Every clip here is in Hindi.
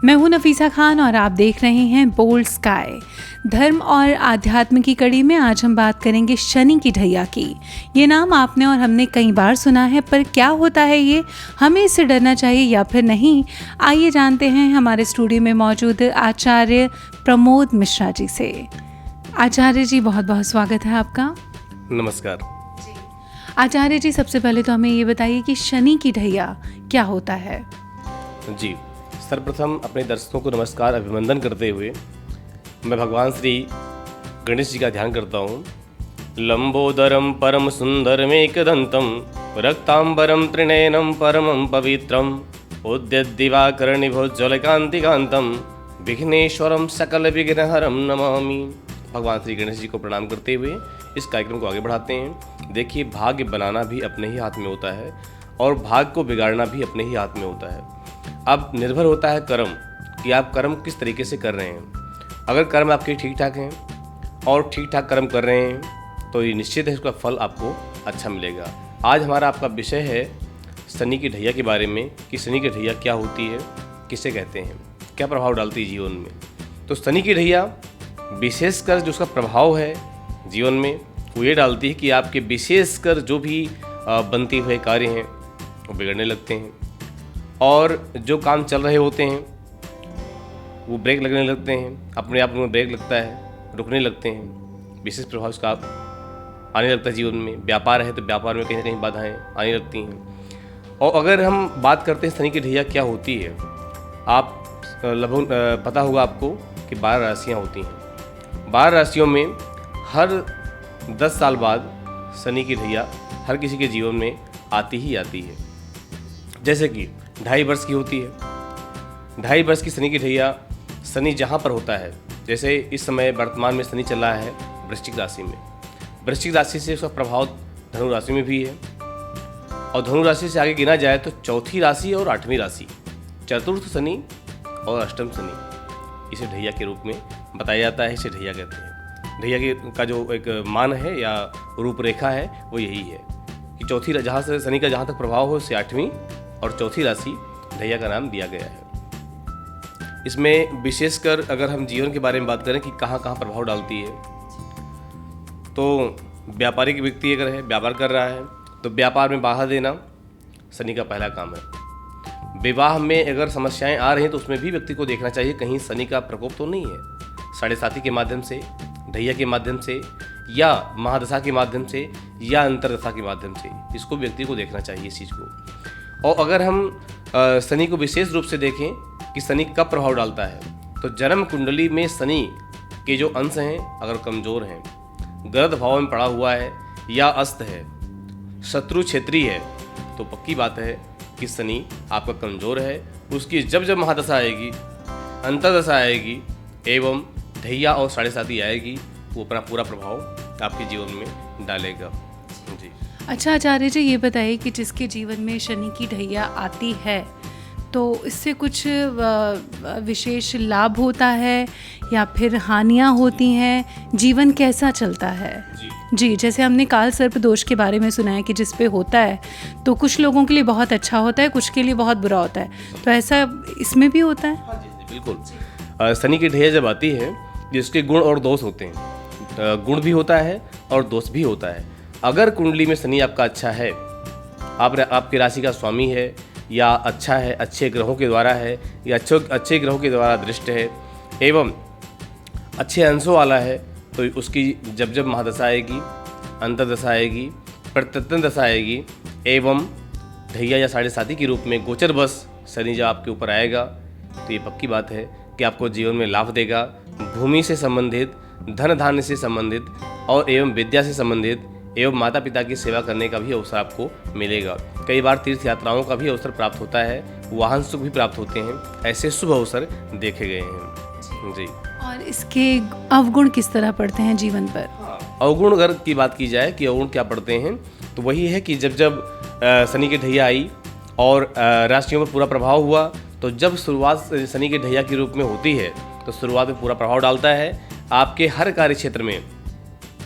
मैं हूं नफीसा खान और आप देख रहे हैं बोल्ड स्काई। धर्म और आध्यात्म की कड़ी में आज हम बात करेंगे शनि की ढैया की। ये नाम आपने और हमने कई बार सुना है, पर क्या होता है ये, हमें इससे डरना चाहिए या फिर नहीं? आइए जानते हैं हमारे स्टूडियो में मौजूद आचार्य प्रमोद मिश्रा जी से। आचार्य जी, बहुत बहुत स्वागत है आपका। नमस्कार आचार्य जी, सबसे पहले तो हमें ये बताइए कि शनि की ढैया क्या होता है? जी, सर्वप्रथम अपने दर्शकों को नमस्कार अभिनंदन करते हुए मैं भगवान श्री गणेश जी का ध्यान करता हूँ। लंबोदरम परम सुंदरमेकदंतम रक्तांबरम त्रिनयनम परमं पवित्रम उद्यद्दिवाकरणिभोज्ज्वलकांतिकांतम विघ्नेश्वरम सकल विघ्नहरम नमामि। भगवान श्री गणेश जी को प्रणाम करते हुए इस कार्यक्रम को आगे बढ़ाते हैं। देखिए, भाग्य बनाना भी अपने ही हाथ में होता है और भाग्य को बिगाड़ना भी अपने ही हाथ में होता है। अब निर्भर होता है कर्म, कि आप कर्म किस तरीके से कर रहे हैं। अगर कर्म आपके ठीक ठाक हैं और ठीक ठाक कर्म कर रहे हैं तो ये निश्चित है उसका फल आपको अच्छा मिलेगा। आज हमारा आपका विषय है शनि की ढैया के बारे में, कि शनि की ढैया क्या होती है, किसे कहते हैं, क्या प्रभाव डालती है जीवन में। तो शनि की ढैया विशेषकर जो उसका प्रभाव है जीवन में वो ये डालती है कि आपके विशेषकर जो भी बनते हुए कार्य हैं वो बिगड़ने लगते हैं और जो काम चल रहे होते हैं वो ब्रेक लगने लगते हैं, अपने आप में ब्रेक लगता है, रुकने लगते हैं। विशेष प्रभाव उसका आने लगता है जीवन में। व्यापार है तो व्यापार में कहीं ना कहीं बाधाएं आने लगती हैं। और अगर हम बात करते हैं शनि की ढैया क्या होती है, आप लगभग पता होगा आपको कि 12 राशियाँ होती हैं। 12 राशियों में हर 10 साल बाद शनि की ढैया हर किसी के जीवन में आती ही आती है। जैसे कि 2.5 वर्ष की होती है। 2.5 वर्ष की शनि की ढैया शनि जहाँ पर होता है, जैसे इस समय वर्तमान में शनि चल रहा है वृश्चिक राशि में। वृश्चिक राशि से उसका प्रभाव धनु राशि में भी है और धनु राशि से आगे गिना जाए तो चौथी राशि और 8वीं राशि, चतुर्थ शनि और अष्टम शनि इसे ढैया के रूप में बताया जाता है। इसे ढैया कहते हैं। ढैया का जो एक मान है या रूपरेखा है वो यही है कि चौथी जहाँ से शनि का जहाँ तक प्रभाव हो उसे 8वीं और चौथी राशि ढैया का नाम दिया गया है। इसमें विशेषकर अगर हम जीवन के बारे में बात करें कि कहाँ कहाँ प्रभाव डालती है, तो व्यापारिक व्यक्ति अगर है, व्यापार कर रहा है तो व्यापार में बाधा देना शनि का पहला काम है। विवाह में अगर समस्याएं आ रही हैं तो उसमें भी व्यक्ति को देखना चाहिए कहीं शनि का प्रकोप तो नहीं है। साढ़े साथी के माध्यम से, ढैया के माध्यम से या महादशा के माध्यम से या अंतरदशा के माध्यम से, इसको व्यक्ति को देखना चाहिए इस चीज़ को। और अगर हम शनि को विशेष रूप से देखें कि शनि कब प्रभाव डालता है, तो जन्म कुंडली में शनि के जो अंश हैं अगर कमज़ोर हैं, गलत भाव में पड़ा हुआ है या अस्त है, शत्रु क्षेत्री है, तो पक्की बात है कि शनि आपका कमज़ोर है। उसकी जब जब महादशा आएगी, अंतरदशा आएगी एवं ढैया और साढ़े साथी आएगी, वो अपना पूरा प्रभाव आपके जीवन में डालेगा। जी अच्छा आचार्य जी, ये बताइए कि जिसके जीवन में शनि की ढैया आती है तो इससे कुछ विशेष लाभ होता है या फिर हानियाँ होती हैं? जीवन कैसा चलता है? जी, जैसे हमने काल सर्प दोष के बारे में सुना है कि जिस पे होता है तो कुछ लोगों के लिए बहुत अच्छा होता है, कुछ के लिए बहुत बुरा होता है, तो ऐसा इसमें भी होता है? हाँ जी, बिल्कुल। शनि की ढैया जब आती है जिसके गुण और दोष होते हैं, गुण भी होता है और दोष भी होता है। अगर कुंडली में शनि आपका अच्छा है, आपकी राशि का स्वामी है या अच्छा है, अच्छे ग्रहों के द्वारा है या अच्छे ग्रहों के द्वारा दृष्ट है एवं अच्छे अंशों वाला है, तो उसकी जब जब महादशा आएगी, अंतरदशा आएगी, प्रत्यंतर दशा आएगी एवं ढैया या साढ़े साथी के रूप में गोचर बस शनि जब आपके ऊपर आएगा तो ये पक्की बात है कि आपको जीवन में लाभ देगा। भूमि से संबंधित, धन धान्य से संबंधित और एवं विद्या से संबंधित एवं माता पिता की सेवा करने का भी अवसर आपको मिलेगा। कई बार तीर्थ यात्राओं का भी अवसर प्राप्त होता है, वाहन सुख भी प्राप्त होते हैं। ऐसे शुभ अवसर देखे गए हैं। जी। और इसके अवगुण किस तरह पड़ते हैं जीवन पर? अवगुण अगर की बात की जाए कि अवगुण क्या पड़ते हैं, तो वही है कि जब जब शनि की ढैया आई और राशियों पर पूरा प्रभाव हुआ, तो जब शुरुआत शनि के ढैया के रूप में होती है तो शुरुआत में पूरा प्रभाव डालता है। आपके हर कार्य क्षेत्र में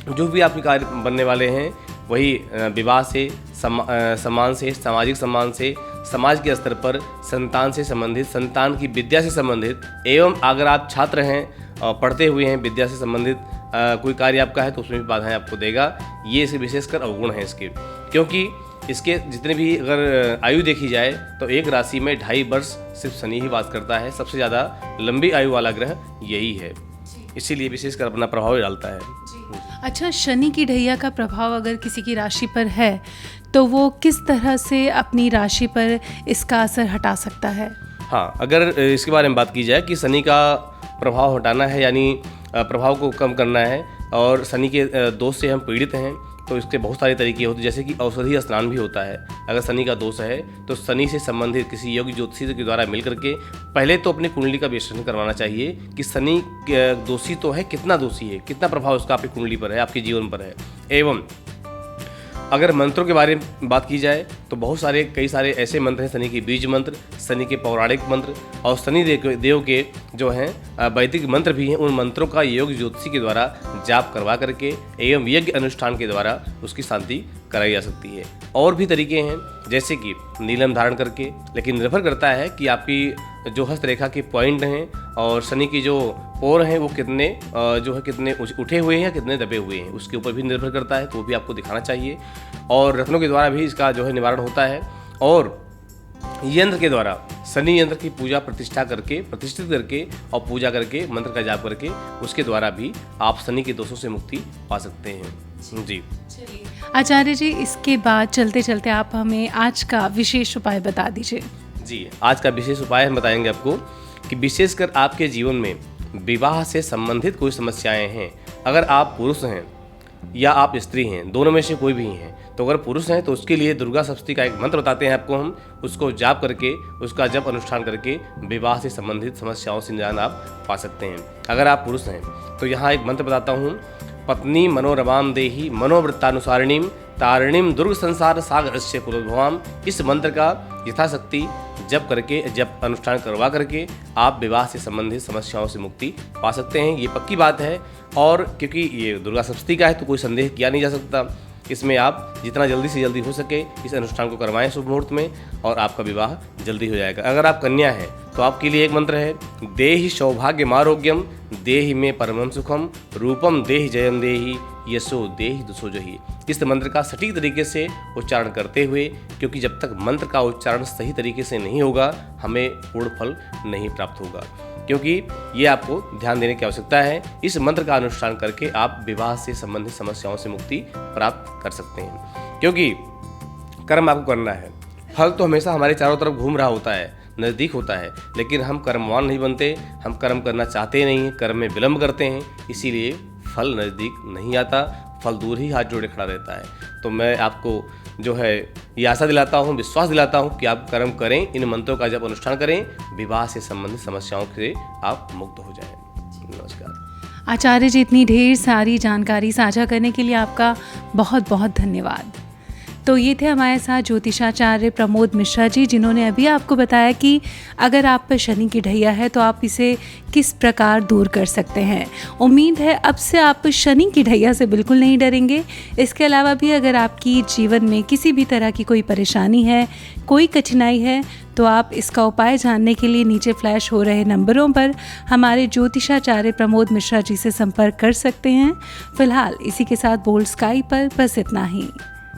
जो भी आपके कार्य बनने वाले हैं, वही विवाह से, सम्मान से, सामाजिक सम्मान से, समाज के स्तर पर संतान से संबंधित, संतान की विद्या से संबंधित, एवं अगर आप छात्र हैं और पढ़ते हुए हैं, विद्या से संबंधित कोई कार्य आपका है तो उसमें भी बाधाएं आपको देगा। ये इसे विशेषकर अवगुण है इसके, क्योंकि इसके जितने भी अगर आयु देखी जाए तो एक राशि में 2.5 वर्ष सिर्फ शनि ही वास करता है। सबसे ज़्यादा लंबी आयु वाला ग्रह यही है, इसीलिए विशेषकर अपना प्रभाव डालता है। अच्छा, शनि की ढैया का प्रभाव अगर किसी की राशि पर है तो वो किस तरह से अपनी राशि पर इसका असर हटा सकता है? हाँ, अगर इसके बारे में बात की जाए कि शनि का प्रभाव हटाना है, यानी प्रभाव को कम करना है और शनि के दोष से हम पीड़ित हैं, तो इसके बहुत सारे तरीके होते हैं, जैसे कि औषधि स्नान भी होता है। अगर शनि का दोष है तो शनि से संबंधित किसी योग्य ज्योतिषी के द्वारा मिल करके पहले तो अपनी कुंडली का विश्लेषण करवाना चाहिए कि शनि दोषी तो है, कितना दोषी है, कितना प्रभाव उसका आपकी कुंडली पर है, आपके जीवन पर है। एवं अगर मंत्रों के बारे में बात की जाए तो बहुत सारे कई सारे ऐसे मंत्र हैं, शनि के बीज मंत्र, शनि के पौराणिक मंत्र और शनि देव के जो हैं वैदिक मंत्र भी हैं। उन मंत्रों का योग ज्योतिषी के द्वारा जाप करवा करके एवं यज्ञ अनुष्ठान के द्वारा उसकी शांति कराई जा सकती है। और भी तरीके हैं, जैसे कि नीलम धारण करके, लेकिन निर्भर करता है कि आपकी जो हस्तरेखा के पॉइंट हैं और शनि की जो पोर हैं वो कितने कितने उठे हुए हैं या कितने दबे हुए हैं, उसके ऊपर भी निर्भर करता है, तो वो भी आपको दिखाना चाहिए। और रत्नों के द्वारा भी इसका जो है निवारण होता है। और यंत्र के द्वारा शनि यंत्र की पूजा प्रतिष्ठित करके और पूजा करके मंत्र का जाप करके उसके द्वारा भी आप शनि के दोषों से मुक्ति पा सकते हैं। जी आचार्य जी, इसके बाद चलते चलते आप हमें आज का विशेष उपाय बता दीजिए। जी, आज का विशेष उपाय हम बताएंगे आपको कि विशेषकर आपके जीवन में विवाह से संबंधित कोई समस्याएं हैं, अगर आप पुरुष हैं या आप स्त्री हैं, दोनों में से कोई भी हैं, तो अगर पुरुष हैं तो उसके लिए दुर्गा सप्तशती का एक मंत्र बताते हैं आपको हम, उसको जाप करके उसका जप अनुष्ठान करके विवाह से संबंधित समस्याओं से निजात आप पा सकते हैं। अगर आप पुरुष हैं तो यहाँ एक मंत्र बताता हूँ, पत्नी मनोरमाम देही मनोवृत्तानुसारिणीम तारिणीम दुर्ग संसार सागरस्य कुलोद्भवाम। इस मंत्र का यथाशक्ति जप अनुष्ठान करवा करके आप विवाह से संबंधित समस्याओं से मुक्ति पा सकते हैं। ये पक्की बात है, और क्योंकि ये दुर्गा सप्तशती का है तो कोई संदेह किया नहीं जा सकता। इसमें आप जितना जल्दी से जल्दी हो सके इस अनुष्ठान को करवाएं शुभ मुहूर्त में, और आपका विवाह जल्दी हो जाएगा। अगर आप कन्या हैं तो आपके लिए एक मंत्र है, देहि सौभाग्यम आरोग्यम देहि में परमं सुखम रूपम देहि जयम देहि यशो देहि दुसो जही। इस मंत्र का सटीक तरीके से उच्चारण करते हुए, क्योंकि जब तक मंत्र का उच्चारण सही तरीके से नहीं होगा हमें पूर्ण फल नहीं प्राप्त होगा, क्योंकि ये आपको ध्यान देने की आवश्यकता है। इस मंत्र का अनुष्ठान करके आप विवाह से संबंधित समस्याओं से मुक्ति प्राप्त कर सकते हैं, क्योंकि कर्म आपको करना है। फल तो हमेशा हमारे चारों तरफ घूम रहा होता है, नज़दीक होता है, लेकिन हम कर्मवान नहीं बनते, हम कर्म करना चाहते नहीं हैं, कर्म में विलंब करते हैं, इसीलिए फल नज़दीक नहीं आता, फल दूर ही हाथ जोड़े खड़ा रहता है। तो मैं आपको जो है ये आशा दिलाता हूँ, विश्वास दिलाता हूँ कि आप कर्म करें, इन मंत्रों का जब अनुष्ठान करें, विवाह से संबंधित समस्याओं से आप मुक्त हो जाएं। नमस्कार आचार्य जी, इतनी ढेर सारी जानकारी साझा करने के लिए आपका बहुत बहुत धन्यवाद। तो ये थे हमारे साथ ज्योतिषाचार्य प्रमोद मिश्रा जी, जिन्होंने अभी आपको बताया कि अगर आप पर शनि की ढैया है तो आप इसे किस प्रकार दूर कर सकते हैं। उम्मीद है अब से आप शनि की ढैया से बिल्कुल नहीं डरेंगे। इसके अलावा भी अगर आपकी जीवन में किसी भी तरह की कोई परेशानी है, कोई कठिनाई है, तो आप इसका उपाय जानने के लिए नीचे फ्लैश हो रहे नंबरों पर हमारे ज्योतिषाचार्य प्रमोद मिश्रा जी से संपर्क कर सकते हैं। फिलहाल इसी के साथ बोल्ड स्काई पर बस इतना ही।